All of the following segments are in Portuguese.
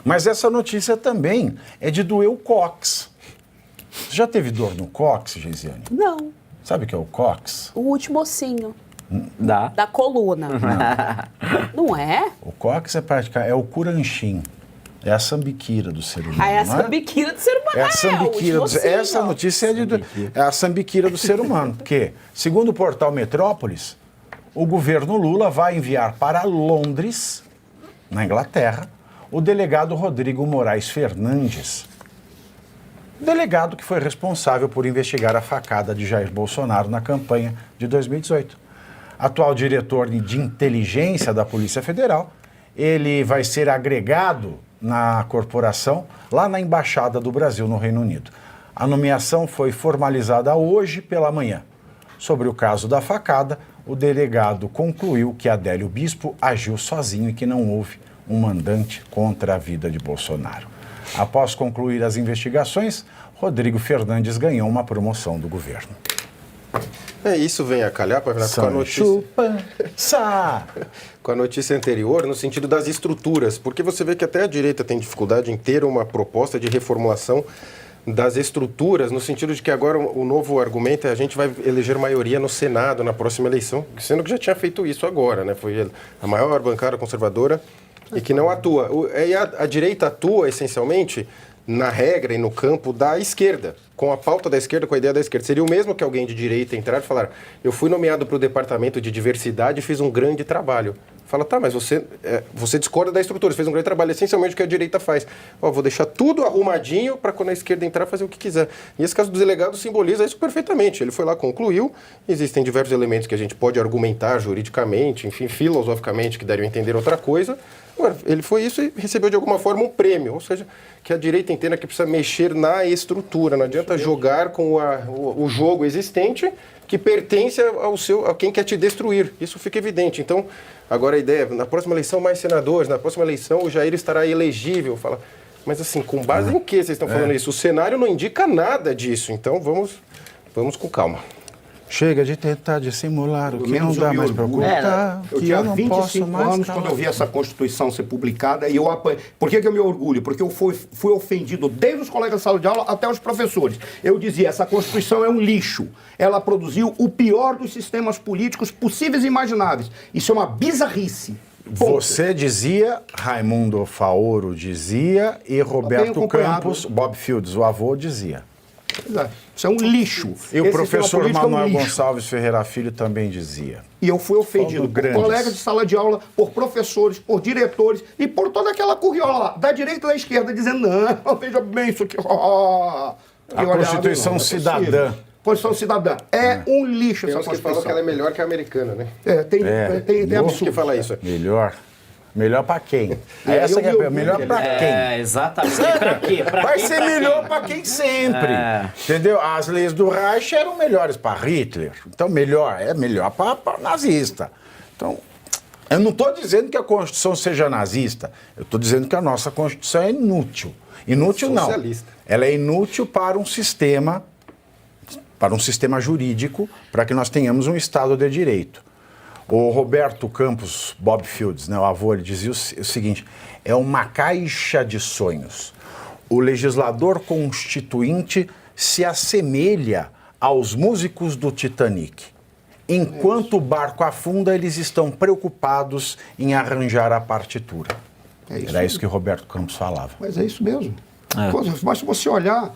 Mas essa notícia também é de doer o cóccix. Você já teve dor no cóccix, Geisiane? Não. Sabe o que é o cóccix? O último ossinho. Da coluna. Não é? O cóccix é o curanchim. É a sambiquira do ser humano. É a sambiquira do ser humano. É a sambiquira do ser humano. Essa notícia é a sambiquira do ser humano. Porque, segundo o portal Metrópolis, o governo Lula vai enviar para Londres, na Inglaterra, o delegado Rodrigo Moraes Fernandes. Delegado que foi responsável por investigar a facada de Jair Bolsonaro na campanha de 2018. Atual diretor de inteligência da Polícia Federal, ele vai ser agregado na corporação, lá na Embaixada do Brasil, no Reino Unido. A nomeação foi formalizada hoje pela manhã. Sobre o caso da facada, o delegado concluiu que Adélio Bispo agiu sozinho e que não houve um mandante contra a vida de Bolsonaro. Após concluir as investigações, Rodrigo Fernandes ganhou uma promoção do governo. Isso vem a calhar para com a notícia. Com a notícia anterior, no sentido das estruturas, porque você vê que até a direita tem dificuldade em ter uma proposta de reformulação das estruturas, no sentido de que agora o novo argumento é a gente vai eleger maioria no Senado na próxima eleição, sendo que já tinha feito isso agora, né? Foi a maior bancada conservadora e que não atua. A direita atua essencialmente na regra e no campo da esquerda, com a pauta da esquerda, com a ideia da esquerda. Seria o mesmo que alguém de direita entrar e falar: eu fui nomeado para o departamento de diversidade e fiz um grande trabalho. Fala, tá, mas você discorda da estrutura, você fez um grande trabalho, essencialmente o que a direita faz. Vou deixar tudo arrumadinho para quando a esquerda entrar fazer o que quiser. E esse caso do delegado simboliza isso perfeitamente. Ele foi lá, concluiu, existem diversos elementos que a gente pode argumentar juridicamente, enfim, filosoficamente, que dariam a entender outra coisa. Agora, ele foi isso e recebeu de alguma forma um prêmio, ou seja, que a direita entenda que precisa mexer na estrutura, não adianta jogar com o jogo existente que pertence a quem quer te destruir. Isso fica evidente. Então, agora a ideia, na próxima eleição mais senadores, na próxima eleição o Jair estará elegível. Fala, mas assim, com base em que vocês estão falando isso? O cenário não indica nada disso, então vamos com calma. Chega de tentar dissimular o que não dá mais para ocultar. Eu tinha 25 anos quando eu vi essa Constituição ser publicada e eu apanhei. Por que eu me orgulho? Porque eu fui ofendido desde os colegas de sala de aula até os professores. Eu dizia, essa Constituição é um lixo. Ela produziu o pior dos sistemas políticos possíveis e imagináveis. Isso é uma bizarrice. Você dizia, Raimundo Faoro dizia e Roberto Campos, Bob Fields, o avô, dizia. Isso é um lixo. E o professor Manuel Gonçalves Ferreira Filho também dizia. E eu fui ofendido por colegas de sala de aula, por professores, por diretores e por toda aquela curriola lá, da direita e da esquerda, dizendo, não, veja bem isso aqui. A Constituição Cidadã. Constituição Cidadã. É um lixo essa Constituição. Tem uns que falam que ela é melhor que a americana, né? Tem absurdo que falar isso. Melhor pra quem? Essa que é melhor pra quem? Exatamente. Pra quê? Vai ser melhor pra quem sempre. Entendeu? As leis do Reich eram melhores pra Hitler. Então, é melhor pra nazista. Então, eu não estou dizendo que a Constituição seja nazista. Eu estou dizendo que a nossa Constituição é inútil. Inútil não. Ela é inútil para um sistema jurídico, para que nós tenhamos um Estado de Direito. O Roberto Campos, Bob Fields, o avô, ele dizia o seguinte: é uma caixa de sonhos. O legislador constituinte se assemelha aos músicos do Titanic. Enquanto o barco afunda, eles estão preocupados em arranjar a partitura. Era isso que o Roberto Campos falava. Mas é isso mesmo. Mas se você olhar,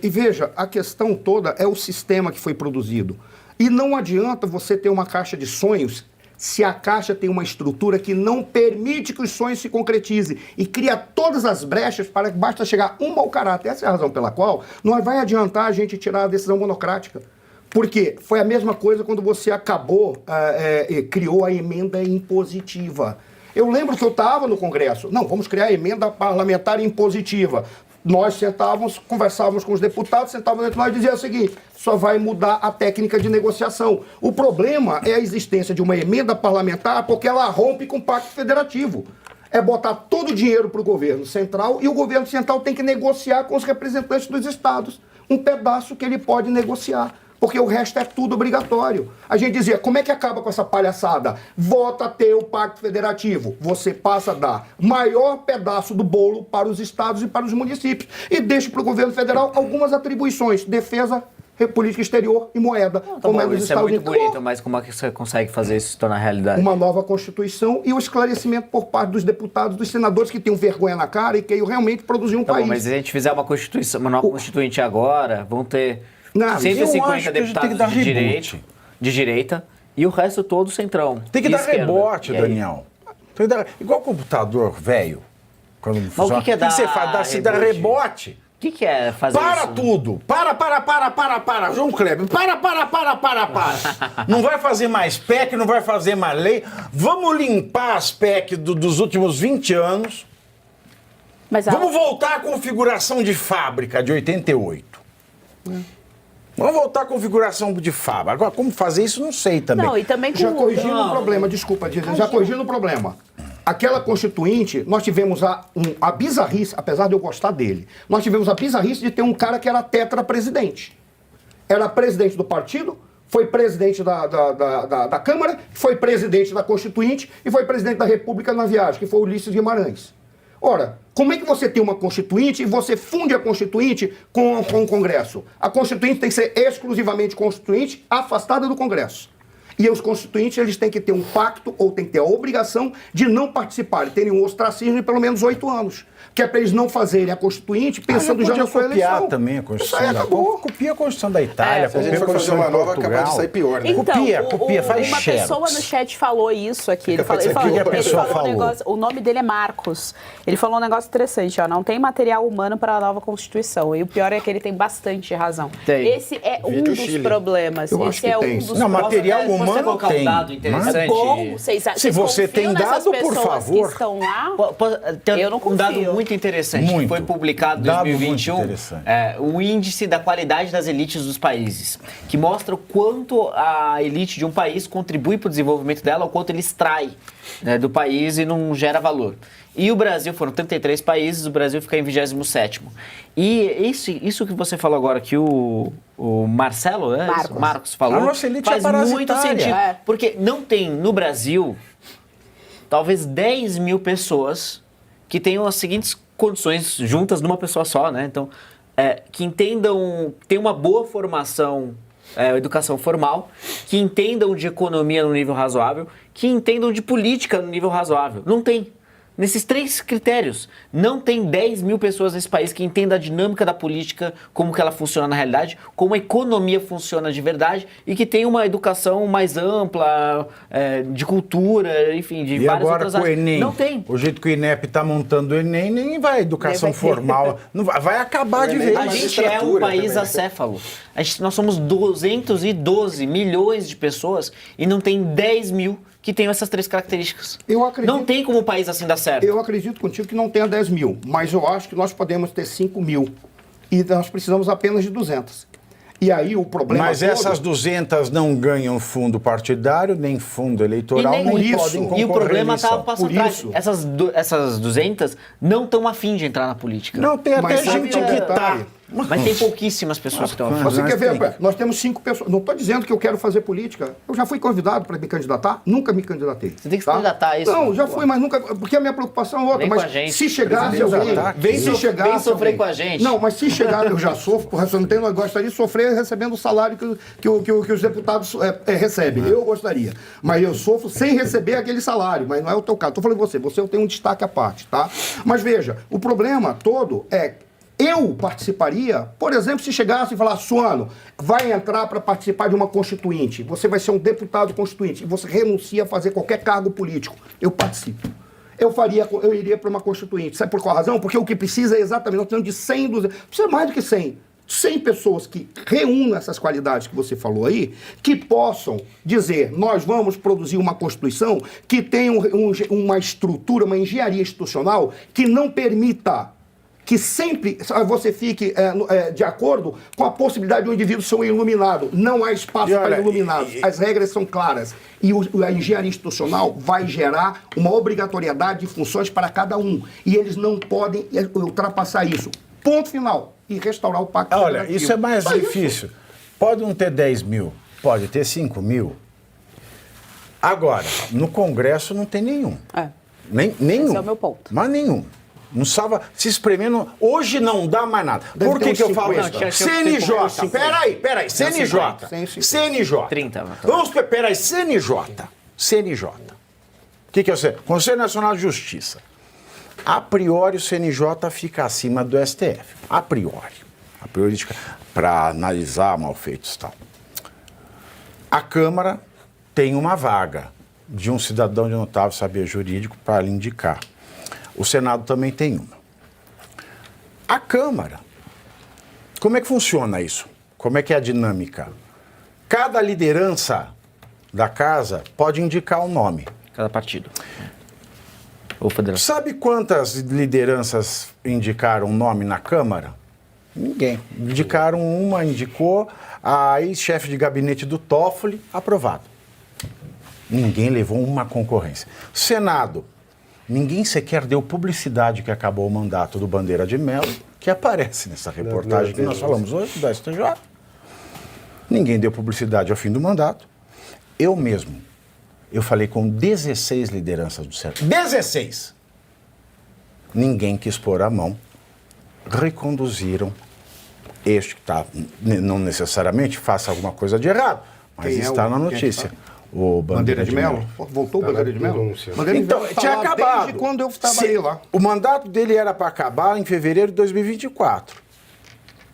e veja, a questão toda é o sistema que foi produzido. E não adianta você ter uma caixa de sonhos se a caixa tem uma estrutura que não permite que os sonhos se concretizem e cria todas as brechas para que basta chegar um mau caráter. Essa é a razão pela qual não vai adiantar a gente tirar a decisão monocrática. Porque foi a mesma coisa quando você criou a emenda impositiva. Eu lembro que eu estava no Congresso. Não, vamos criar a emenda parlamentar impositiva. Nós sentávamos, conversávamos com os deputados, sentávamos entre nós e dizia o seguinte: só vai mudar a técnica de negociação. O problema é a existência de uma emenda parlamentar porque ela rompe com o pacto federativo. É botar todo o dinheiro para o governo central e o governo central tem que negociar com os representantes dos estados um pedaço que ele pode negociar. Porque o resto é tudo obrigatório. A gente dizia, como é que acaba com essa palhaçada? Volta a ter o Pacto Federativo. Você passa a dar maior pedaço do bolo para os estados e para os municípios. E deixa para o governo federal algumas atribuições. Defesa, política exterior e moeda. Como isso é muito bonito, mas como é que você consegue fazer isso se tornar realidade? Uma nova Constituição e o esclarecimento por parte dos deputados, dos senadores que tenham vergonha na cara e queiram realmente produzir um país. Bom, mas se a gente fizer uma Constituição, uma nova Constituinte agora, vão ter 150 deputados de direita e o resto todo centrão. Tem que dar rebote, E Daniel. Tem que dar, igual computador velho. Quando funciona. o que é dar você faz? Você dá rebote. O que é fazer Para isso? tudo! Para! João Kleber, para! Não vai fazer mais PEC, não vai fazer mais lei. Vamos limpar as PEC dos últimos 20 anos. Mas Vamos voltar à configuração de fábrica de 88. Vamos voltar à configuração de fábrica. Agora, como fazer isso, não sei também. Não, e também com Já corrigindo o problema, desculpa, já corrigindo o problema. Aquela Constituinte, nós tivemos a bizarrice, apesar de eu gostar dele, nós tivemos a bizarrice de ter um cara que era tetra-presidente. Era presidente do partido, foi presidente da Câmara, foi presidente da Constituinte e foi presidente da República na viagem, que foi o Ulisses Guimarães. Ora, como é que você tem uma Constituinte e você funde a Constituinte com o Congresso? A Constituinte tem que ser exclusivamente Constituinte, afastada do Congresso. E os constituintes, eles têm que ter um pacto ou têm que ter a obrigação de não participar, terem um ostracismo de pelo menos 8 anos. Que é para eles não fazerem a Constituinte pensando já na sua eleição. Copiar também a Constituição Isso aí acabou. Copia a Constituição da Itália, Se a gente copia a for fazer Constituição uma de nova, Portugal. capaz de sair pior, né? Então, Copia, faz uma xerox. pessoa no chat falou isso aqui. Ele falou, O que a pessoa falou? um negócio, o nome dele é Marcos. Ele falou um negócio interessante, ó. Não tem material humano para a nova Constituição. E o pior é que ele tem bastante razão. Tem. Esse é um Vídeo dos Chile. problemas. Eu acho Esse que é um tem. dos Não, problemas. material Posso humano colocar tem. um dado interessante? Bom, vocês Se você confiam tem nessas dado, por pessoas favor. que estão lá? Tem Eu não um dado confio. muito interessante que Muito. foi publicado em Dado muito 2021, interessante. o índice da qualidade das elites dos países, que mostra o quanto a elite de um país contribui para o desenvolvimento dela, o quanto ele extrai, né, do país e não gera valor. E o Brasil, foram 33 países, o Brasil fica em 27º. E isso que você falou agora, que o Marcelo, né? Marcos falou, A nossa elite faz é muito parasitária. sentido. É. Porque não tem no Brasil talvez 10 mil pessoas que tenham as seguintes condições juntas numa pessoa só, né? Então, que entendam, tenham uma boa formação, educação formal, que entendam de economia no nível razoável, que entendam de política no nível razoável. Não tem. Nesses 3 critérios, não tem 10 mil pessoas nesse país que entendam a dinâmica da política, como que ela funciona na realidade, como a economia funciona de verdade e que tem uma educação mais ampla, de cultura, enfim, de E várias agora outras com o áreas. Enem, Não tem. o jeito que o INEP está montando o Enem, nem vai educação Nem vai ter. formal, não vai acabar de O Enem vez. A Mas gente é um magistratura país também. acéfalo. Nós somos 212 milhões de pessoas e não tem 10 mil que tenham essas 3 características. Eu acredito- Não tem como um país assim dar certo. Eu acredito contigo que não tenha 10 mil, mas eu acho que nós podemos ter 5 mil. E nós precisamos apenas de 200. E aí o problema Mas todo... essas 200 não ganham fundo partidário, nem fundo eleitoral, nem- nem por isso. podem concorrer E o problema à está eleição. passo Por atrás. isso- Essas 200 não estão afim de entrar na política. Não, tem até Mas sabe gente o que detalhe? tá. Mas tem pouquíssimas pessoas que estão afim. Você Mas quer ver? tem. Nós temos 5 pessoas. Não estou dizendo que eu quero fazer política. Eu já fui convidado para me candidatar, nunca me candidatei. Você tem que se candidatar, é isso? Não, já fui, mas nunca. Porque a minha preocupação é outra. Vem com Mas a gente. se chegasse Presidente alguém. já tá aqui. Vem se so- chegasse vem sofrer alguém- com a gente. Não, mas se chegar, eu já sofro, porque eu não tenho, eu gostaria de sofrer recebendo o salário que os deputados recebem. Eu gostaria. Mas eu sofro sem receber aquele salário. Mas não é o teu caso. Estou falando de você. Eu tenho um destaque à parte, tá? Mas veja, o problema todo é. Eu participaria, por exemplo, se chegasse e falasse, Suano, vai entrar para participar de uma constituinte, você vai ser um deputado constituinte, e você renuncia a fazer qualquer cargo político. Eu participo. Eu iria para uma constituinte. Sabe por qual razão? Porque o que precisa é exatamente, nós precisamos de 100, 200, precisa mais do que 100. 100 pessoas que reúnam essas qualidades que você falou aí, que possam dizer, nós vamos produzir uma Constituição que tenha uma estrutura, uma engenharia institucional que não permita que sempre você fique de acordo com a possibilidade de um indivíduo ser um iluminado. Não há espaço E olha, para iluminados. As regras são claras. E a engenharia institucional vai gerar uma obrigatoriedade de funções para cada um. E eles não podem ultrapassar isso. Ponto final. E restaurar o pacto Olha, federativo. isso é mais Só isso. difícil. Pode não ter 10 mil, pode ter 5 mil. Agora, no Congresso não tem nenhum. Nenhum. Esse é o meu ponto. Mas nenhum. Não salva, se espremendo. Hoje não dá mais nada. Deve Por ter que, uns que eu falo 50. isso? CNJ. Peraí. CNJ. 150. CNJ. 30. Vamos, peraí, CNJ. CNJ. O que é o CNJ? Conselho Nacional de Justiça. A priori, o CNJ fica acima do STF. A priori. Para analisar malfeitos e tal. A Câmara tem uma vaga de um cidadão de notável saber jurídico para lhe indicar. O Senado também tem uma. A Câmara, como é que funciona isso? Como é que é a dinâmica? Cada liderança da casa pode indicar um nome. Cada partido. Ou federação. Sabe quantas lideranças indicaram um nome na Câmara? Ninguém. Indicaram uma, indicou a ex-chefe de gabinete do Toffoli, aprovado. Ninguém levou uma concorrência. Senado, ninguém sequer deu publicidade que acabou o mandato do Bandeira de Mello, que aparece nessa reportagem que nós falamos hoje, da STJ. Ninguém deu publicidade ao fim do mandato. Eu mesmo, eu falei com 16 lideranças do Senado. 16! Ninguém quis pôr a mão. Reconduziram este que está, não necessariamente faça alguma coisa de errado, mas Quem é está o- na quem notícia. está? O Bandeira de Mello? Voltou o Bandeira de Mello? denúncia. Bandeira de Então, Mello tá tinha lá acabado. Desde quando eu estava aí lá. O mandato dele era para acabar em fevereiro de 2024.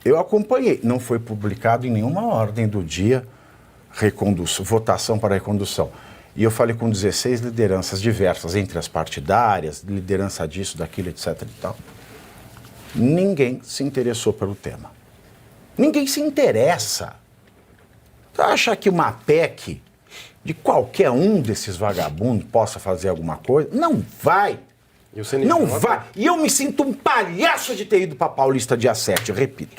Eu acompanhei. Não foi publicado em nenhuma ordem do dia votação para recondução. E eu falei com 16 lideranças diversas, entre as partidárias, liderança disso, daquilo, etc. e tal. Ninguém se interessou pelo tema. Ninguém se interessa. Você acha que uma PEC de qualquer um desses vagabundos possa fazer alguma coisa? Não vai. E o CNJ? Não vai. E eu me sinto um palhaço de ter ido para Paulista dia 7, eu repito.